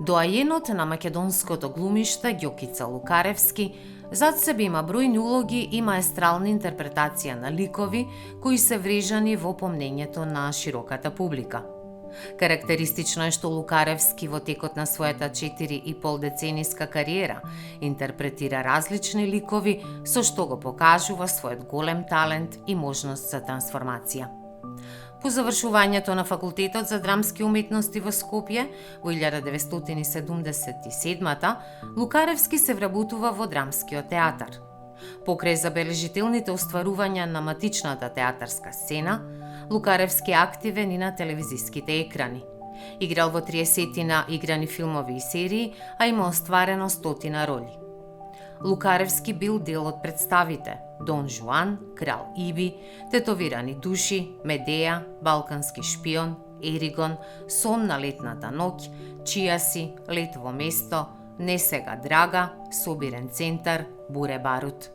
Доајенот на македонското глумиште Ѓокица Лукаревски зад себе има бројни улоги и маестрална интерпретација на ликови кои се врежани во помнењето на широката публика. Карактеристично е што Лукаревски во текот на својата 4,5 децениска кариера интерпретира различни ликови, со што го покажува својот голем талент и можност за трансформација. По завршувањето на Факултетот за драмски уметности во Скопје во 1977 Лукаревски се вработува во драмскиот театар. Покрај забележителните остварувања на матичната театарска сцена, Лукаревски е активен и на телевизиските екрани. Играл во 30 играни филмови и серии, а има остварено 100 роли. Лукаревски бил дел од представите Дон Жуан, Крал Иби, Тетовирани души, Медеја, Балкански шпион, Еригон, Сон на летната ноќ, Чија си, Лет во место, Не сега драга, Собирен центар, Буре барут.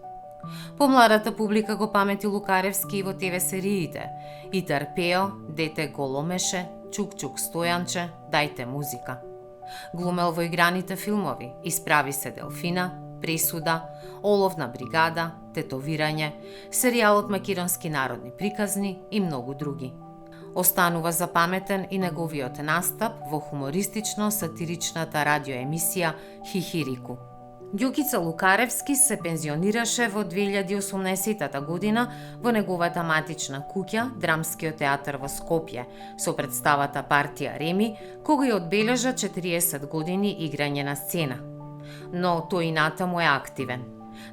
Помладата публика го памети Лукаревски и во ТВ сериите Итар Пео, Дете голомеше, Чук-чук стојанче, Дајте музика. Глумел во играните филмови Исправи се Делфина, Пресуда, Оловна бригада, Тетовирање, серијалот Македонски народни приказни и многу други. Останува запаметен и неговиот настап во хумористично-сатиричната радиоемисија Хихирику. Ѓокица Лукаревски се пензионираше во 2018 година во неговата матична куќа, Драмскиот театар во Скопје, со представата Партија Реми, кога ја одбележа 40 години играње на сцена. Но тој и натаму е активен.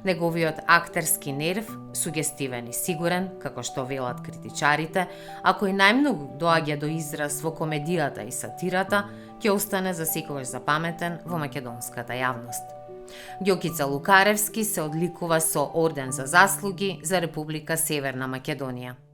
Неговиот актерски нерв, сугестивен и сигурен, како што велат критичарите, а кој најмногу доаѓа до израз во комедијата и сатирата, ќе остане за секогаш запаметен во македонската јавност. Ѓокица Лукаревски се одликува со орден за заслуги за Република Северна Македонија.